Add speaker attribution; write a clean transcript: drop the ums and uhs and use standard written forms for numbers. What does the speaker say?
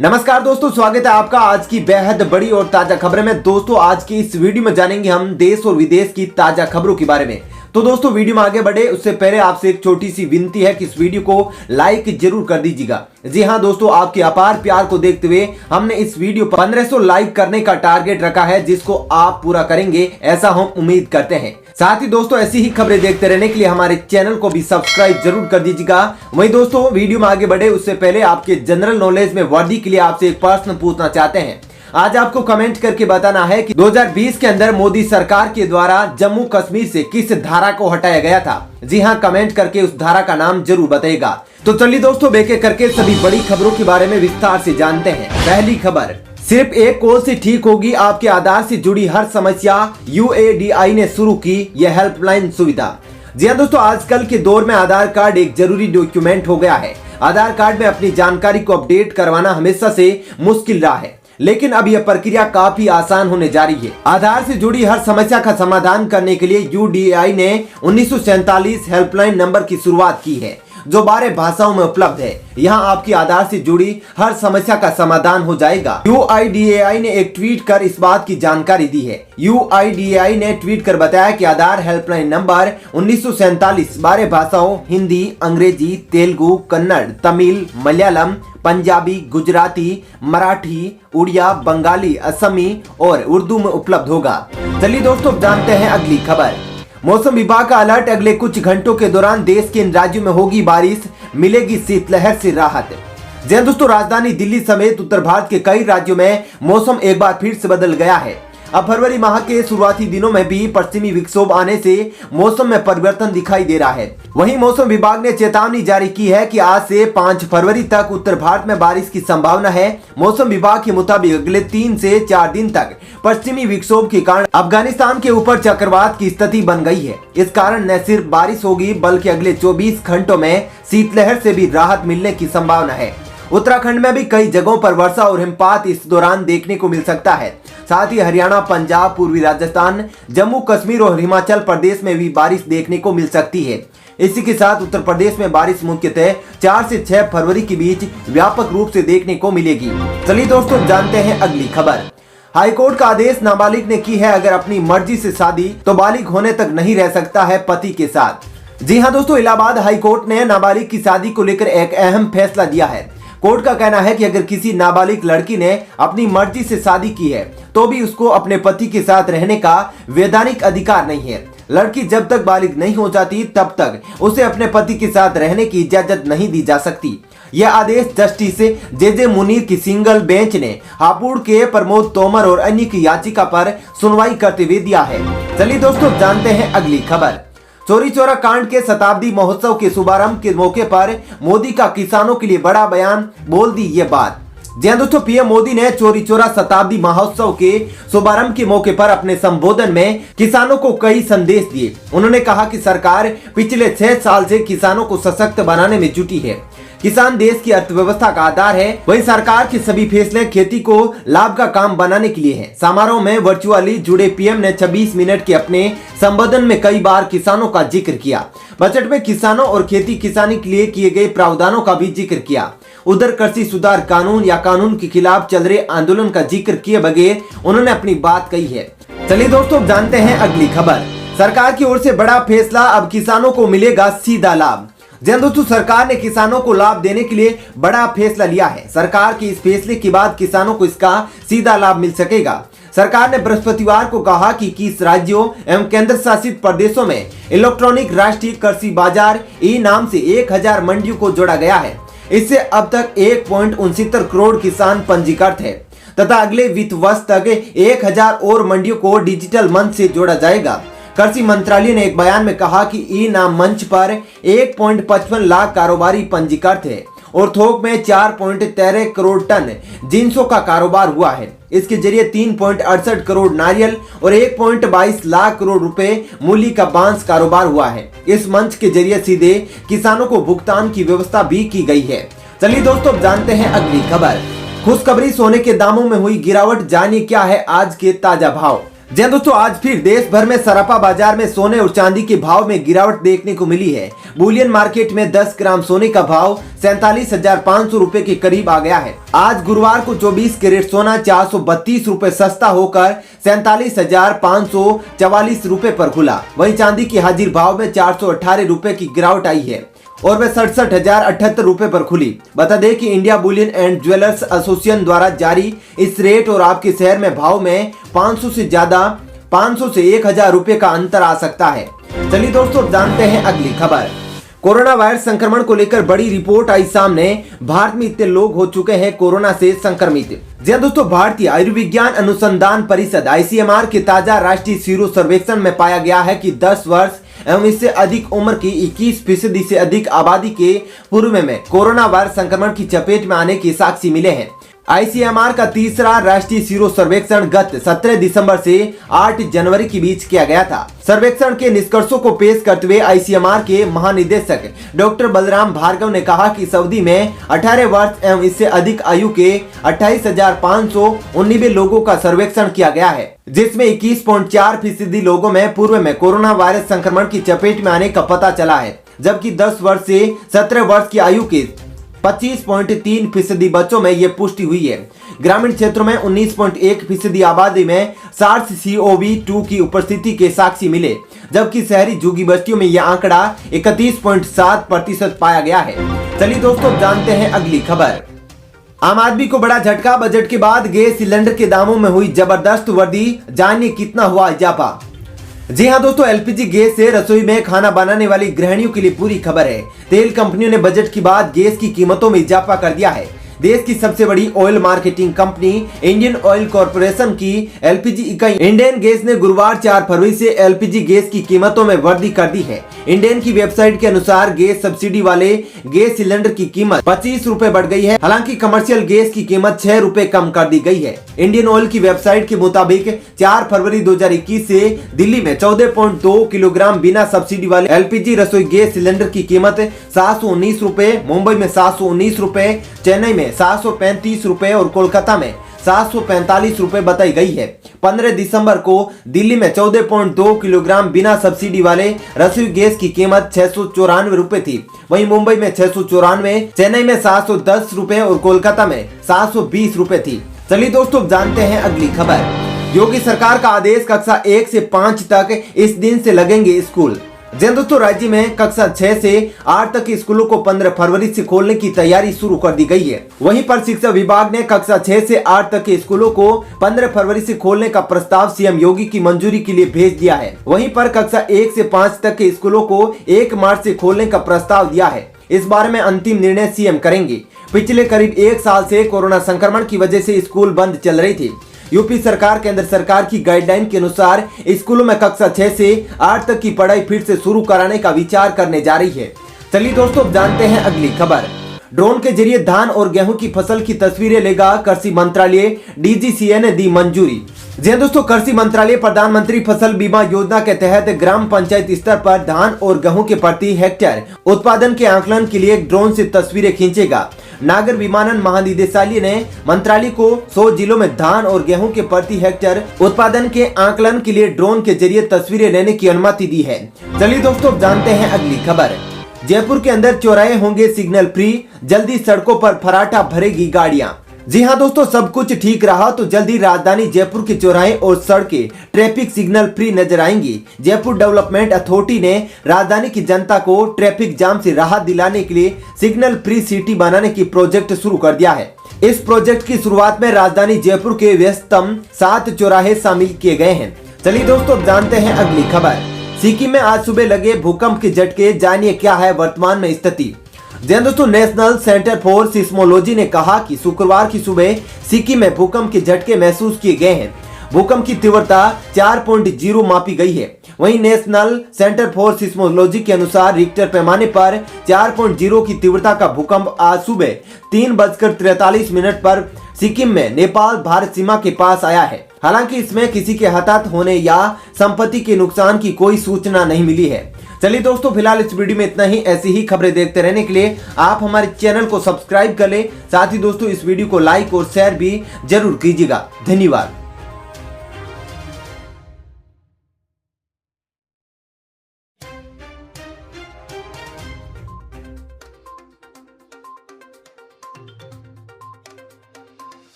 Speaker 1: नमस्कार दोस्तों, स्वागत है आपका आज की बेहद बड़ी और ताजा खबरें में। दोस्तों आज की इस वीडियो में जानेंगे हम देश और विदेश की ताजा खबरों के बारे में। तो दोस्तों वीडियो में आगे बढ़े उससे पहले आपसे एक छोटी सी विनती है कि इस वीडियो को लाइक जरूर कर दीजिएगा। जी हां दोस्तों, आपके अपार प्यार को देखते हुए हमने इस वीडियो पर 1500 लाइक करने का टारगेट रखा है, जिसको आप पूरा करेंगे ऐसा हम उम्मीद करते हैं। साथ ही दोस्तों ऐसी ही खबरें देखते रहने के लिए हमारे चैनल को भी सब्सक्राइब जरूर कर दीजिएगा। वहीं दोस्तों वीडियो में आगे बढ़े उससे पहले आपके जनरल नॉलेज में वृद्धि के लिए आपसे एक प्रश्न पूछना चाहते हैं। आज आपको कमेंट करके बताना है कि 2020 के अंदर मोदी सरकार के द्वारा जम्मू कश्मीर से किस धारा को हटाया गया था। जी हां, कमेंट करके उस धारा का नाम जरूर बताइएगा। तो चलिए दोस्तों एक एक करके सभी बड़ी खबरों के बारे में विस्तार से जानते हैं। पहली खबर, सिर्फ एक कॉल से ठीक होगी आपके आधार से जुड़ी हर समस्या। UADI ने शुरू की यह हेल्पलाइन सुविधा। जी हां दोस्तों, आजकल के दौर में आधार कार्ड एक जरूरी डॉक्यूमेंट हो गया है। आधार कार्ड में अपनी जानकारी को अपडेट करवाना हमेशा से मुश्किल रहा है, लेकिन अब यह प्रक्रिया काफी आसान होने जा रही है। आधार से जुड़ी हर समस्या का समाधान करने के लिए UDI ने 1947 हेल्पलाइन नंबर की शुरुआत की है, जो 12 भाषाओं में उपलब्ध है। यहाँ आपकी आधार से जुड़ी हर समस्या का समाधान हो जाएगा। UIDAI ने एक ट्वीट कर इस बात की जानकारी दी है। UIDAI ने ट्वीट कर बताया कि आधार हेल्पलाइन नंबर 1947 12 भाषाओं हिंदी, अंग्रेजी, तेलुगु, कन्नड़, तमिल, मलयालम, पंजाबी, गुजराती, मराठी, उड़िया, बंगाली, असमी और उर्दू में उपलब्ध होगा। चलिए दोस्तों जानते हैं अगली खबर। मौसम विभाग का अलर्ट, अगले कुछ घंटों के दौरान देश के इन राज्यों में होगी बारिश, मिलेगी शीतलहर से राहत। जी हां दोस्तों, राजधानी दिल्ली समेत उत्तर भारत के कई राज्यों में मौसम एक बार फिर से बदल गया है। अब फरवरी माह के शुरुआती दिनों में भी पश्चिमी विक्षोभ आने से मौसम में परिवर्तन दिखाई दे रहा है। वहीं मौसम विभाग ने चेतावनी जारी की है कि आज से 5 फरवरी तक उत्तर भारत में बारिश की संभावना है। मौसम विभाग के मुताबिक अगले 3 से 4 दिन तक पश्चिमी विक्षोभ के कारण अफगानिस्तान के ऊपर चक्रवात की स्थिति बन गई है। इस कारण न सिर्फ बारिश होगी बल्कि अगले 24 घंटों में शीतलहर से भी राहत मिलने की संभावना है। उत्तराखंड में भी कई जगहों पर वर्षा और हिमपात इस दौरान देखने को मिल सकता है। साथ ही हरियाणा, पंजाब, पूर्वी राजस्थान, जम्मू कश्मीर और हिमाचल प्रदेश में भी बारिश देखने को मिल सकती है। इसी के साथ उत्तर प्रदेश में बारिश मुख्यतः 4 से 6 फरवरी के बीच व्यापक रूप से देखने को मिलेगी। चलिए दोस्तों जानते हैं अगली खबर। हाईकोर्ट का आदेश, नाबालिग ने की है अगर अपनी मर्जी से शादी तो बालिग होने तक नहीं रह सकता है पति के साथ। जी हाँ दोस्तों, इलाहाबाद हाईकोर्ट ने नाबालिग की शादी को लेकर एक अहम फैसला दिया है। कोर्ट का कहना है कि अगर किसी नाबालिग लड़की ने अपनी मर्जी से शादी की है तो भी उसको अपने पति के साथ रहने का वैधानिक अधिकार नहीं है। लड़की जब तक बालिग नहीं हो जाती तब तक उसे अपने पति के साथ रहने की इजाजत नहीं दी जा सकती। यह आदेश जस्टिस JJ मुनीर की सिंगल बेंच ने हापुड़ के प्रमोद तोमर और अन्य की याचिका पर सुनवाई करते हुए दिया है। चलिए दोस्तों जानते हैं अगली खबर। चौरी चौरा कांड के शताब्दी महोत्सव के शुभारंभ के मौके पर मोदी का किसानों के लिए बड़ा बयान, बोल दी ये बात। जी हां दोस्तों, पीएम मोदी ने चौरी चौरा शताब्दी महोत्सव के शुभारंभ के मौके पर अपने संबोधन में किसानों को कई संदेश दिए। उन्होंने कहा कि सरकार पिछले 6 साल से किसानों को सशक्त बनाने में जुटी है। किसान देश की अर्थव्यवस्था का आधार है। वहीं सरकार के सभी फैसले खेती को लाभ का काम बनाने के लिए हैं। समारोह में वर्चुअली जुड़े पीएम ने 26 मिनट के अपने संबोधन में कई बार किसानों का जिक्र किया। बजट में किसानों और खेती किसानी के लिए किए गए प्रावधानों का भी जिक्र किया। उधर कृषि सुधार कानून या कानून के खिलाफ चल रहे आंदोलन का जिक्र किए बगैर उन्होंने अपनी बात कही है। चलिए दोस्तों जानते हैं अगली खबर। सरकार की ओर से बड़ा फैसला, अब किसानों को मिलेगा सीधा लाभ। जी हां दोस्तों, सरकार ने किसानों को लाभ देने के लिए बड़ा फैसला लिया है। सरकार के इस फैसले के बाद किसानों को इसका सीधा लाभ मिल सकेगा। सरकार ने बृहस्पतिवार को कहा कि 21 राज्यों एवं केंद्र शासित प्रदेशों में इलेक्ट्रॉनिक राष्ट्रीय कृषि बाजार नाम से 1000 मंडियों को जोड़ा गया है। इससे अब तक 1.69 करोड़ किसान पंजीकृत है तथा अगले वित्त वर्ष तक 1000 और मंडियों को डिजिटल मंच से जोड़ा जाएगा। कृषि मंत्रालय ने एक बयान में कहा कि ई-नाम मंच पर 1.55 लाख कारोबारी पंजीकृत है और थोक में 4.13 करोड़ टन जिंसों का कारोबार हुआ है। इसके जरिए 3.68 करोड़ नारियल और 1.22 लाख करोड़ रुपए मूल्य का बांस कारोबार हुआ है। इस मंच के जरिए सीधे किसानों को भुगतान की व्यवस्था भी की गई है। चलिए दोस्तों जानते हैं अगली खबर। खुशखबरी, सोने के दामों में हुई गिरावट, जानिए क्या है आज के ताजा भाव। जी हाँ दोस्तों, आज फिर देश भर में सराफा बाजार में सोने और चांदी के भाव में गिरावट देखने को मिली है। बुलियन मार्केट में 10 ग्राम सोने का भाव 47,500 रुपए के करीब आ गया है। आज गुरुवार को 24 कैरेट सोना 432 रुपए सस्ता होकर 47,544 रुपए पर खुला। वहीं चांदी की हाजिर भाव में 418 रुपए की गिरावट आई है और वह 67,078 रुपए पर खुली। बता दें कि India Boolean and jewellers association द्वारा जारी इस रेट और आपके शहर में भाव में 500 से 1,000 रुपए का अंतर आ सकता है। चलिए दोस्तों, जानते हैं अगली खबर। कोरोना वायरस संक्रमण को लेकर बड़ी रिपोर्ट आई सामने। भारत में इतने लोग हो चुके हैं कोरोना से संक्रमित। जी हाँ दोस्तों, भारतीय आयुर्विज्ञान अनुसंधान परिषद ICMR के ताजा राष्ट्रीय सीरो सर्वेक्षण में पाया गया है कि 10 वर्ष एवं इससे अधिक उम्र की 21% से अधिक आबादी के पूर्व में कोरोना वायरस संक्रमण की चपेट में आने के साक्ष्य मिले हैं। ICMR का तीसरा राष्ट्रीय सीरो सर्वेक्षण गत 17 दिसंबर से 8 जनवरी के बीच किया गया था। सर्वेक्षण के निष्कर्षों को पेश करते हुए ICMR के महानिदेशक डॉक्टर बलराम भार्गव ने कहा कि इस अवधि में 18 वर्ष एवं इससे अधिक आयु के 28,519 लोगों का सर्वेक्षण किया गया है, जिसमें 21.4% लोगों में पूर्व में कोरोना वायरस संक्रमण की चपेट में आने का पता चला है, जबकि 10 वर्ष से 17 वर्ष की आयु के 25.3% बच्चों में ये पुष्टि हुई है। ग्रामीण क्षेत्रों में 19.1% आबादी में SARS-CoV-2 की उपस्थिति के साक्ष्य मिले, जबकि शहरी झुग्गी बस्तियों में यह आंकड़ा 31.7% पाया गया है। चलिए दोस्तों, जानते हैं अगली खबर। आम आदमी को बड़ा झटका। बजट के बाद गैस सिलेंडर के दामों में हुई जबरदस्त वृद्धि। जानिए कितना हुआ इजाफा। जी हाँ दोस्तों, LPG गैस से रसोई में खाना बनाने वाली गृहिणियों के लिए पूरी खबर है। तेल कंपनियों ने बजट के बाद गैस की कीमतों में इजाफा कर दिया है। देश की सबसे बड़ी oil marketing company Indian oil corporation की LPG इकाई इंडियन गैस ने गुरुवार 4 फरवरी से LPG गैस की कीमतों में वृद्धि कर दी है। इंडियन की वेबसाइट के अनुसार गैस सब्सिडी वाले गैस सिलेंडर की कीमत 25 रुपए बढ़ गई है। हालांकि कमर्शियल गैस की कीमत 6 रुपए कम कर दी गई है। इंडियन ऑयल की वेबसाइट के मुताबिक 4 फरवरी 2021 से दिल्ली में 14.2 किलोग्राम बिना सब्सिडी वाले LPG रसोई गैस सिलेंडर की कीमत 719 रुपए, मुंबई में 719 रुपए, चेन्नई में 735 रुपए और कोलकाता में 745 रुपए बताई गई है। 15 दिसंबर को दिल्ली में 14.2 किलोग्राम बिना सब्सिडी वाले रसोई गैस की कीमत 694 रुपए थी। वहीं मुंबई में 694, चेन्नई में 710 रुपए और कोलकाता में 720 रुपए थी। चलिए दोस्तों, जानते हैं अगली खबर। योगी सरकार का आदेश, कक्षा 1 से 5 तक इस दिन से लगेंगे स्कूल। जी दोस्तों, राज्य में कक्षा 6 से 8 तक के स्कूलों को 15 फरवरी से खोलने की तैयारी शुरू कर दी गई है। वहीं पर शिक्षा विभाग ने कक्षा 6 से 8 तक के स्कूलों को 15 फरवरी से खोलने का प्रस्ताव सीएम योगी की मंजूरी के लिए भेज दिया है। वहीं पर कक्षा 1 से 5 तक के स्कूलों को 1 मार्च से खोलने का प्रस्ताव दिया है। इस बारे में अंतिम निर्णय सीएम करेंगे। पिछले करीब 1 साल से कोरोना संक्रमण की वजह से स्कूल बंद चल रही थी। यूपी सरकार केंद्र सरकार की गाइडलाइन के अनुसार स्कूलों में कक्षा 6 से 8 तक की पढ़ाई फिर से शुरू कराने का विचार करने जा रही है। चलिए दोस्तों, जानते हैं अगली खबर। ड्रोन के जरिए धान और गेहूं की फसल की तस्वीरें लेगा कृषि मंत्रालय। DGCA ने दी मंजूरी। जी दोस्तों, कृषि मंत्रालय प्रधानमंत्री फसल बीमा योजना के तहत ग्राम पंचायत स्तर पर धान और गेहूं के प्रति हेक्टेयर उत्पादन के आकलन के लिए ड्रोन से तस्वीरें खींचेगा। नागर विमानन महानिदेशालय ने मंत्रालय को 100 जिलों में धान और गेहूं के प्रति हेक्टेयर उत्पादन के आकलन के लिए ड्रोन के जरिए तस्वीरें लेने की अनुमति दी है। चलिए दोस्तों, जानते हैं अगली खबर। जयपुर के अंदर चौराहे होंगे सिग्नल फ्री। जल्दी सड़कों पर फराटा भरेगी गाड़ियां। जी हां दोस्तों, सब कुछ ठीक रहा तो जल्दी राजधानी जयपुर के चौराहे और सड़कें ट्रैफिक सिग्नल फ्री नजर आएंगी। जयपुर डेवलपमेंट अथॉरिटी ने राजधानी की जनता को ट्रैफिक जाम से राहत दिलाने के लिए सिग्नल फ्री सिटी बनाने की प्रोजेक्ट शुरू कर दिया है। इस प्रोजेक्ट की शुरुआत में राजधानी जयपुर के व्यस्ततम 7 चौराहे शामिल किए गए हैं। चलिए दोस्तों, जानते हैं अगली खबर। सिक्किम में आज सुबह लगे भूकंप के झटके। जानिए क्या है वर्तमान में स्थिति। दोस्तों, नेशनल सेंटर फॉर सिस्मोलॉजी ने कहा कि शुक्रवार की सुबह सिक्किम में भूकंप के झटके महसूस किए गए हैं। भूकंप की तीव्रता 4.0 मापी गई है। वहीं नेशनल सेंटर फॉर सिस्मोलॉजी के अनुसार रिक्टर पैमाने पर 4.0 की तीव्रता का भूकंप आज सुबह 3:43 पर सिक्किम में नेपाल भारत सीमा के पास आया है। हालांकि इसमें किसी के हताहत होने या संपत्ति के नुकसान की कोई सूचना नहीं मिली है। चलिए दोस्तों, फिलहाल इस वीडियो में इतना ही। ऐसी ही खबरें देखते रहने के लिए आप हमारे चैनल को सब्सक्राइब कर ले। साथ ही दोस्तों, इस वीडियो को लाइक और शेयर भी जरूर कीजिएगा। धन्यवाद।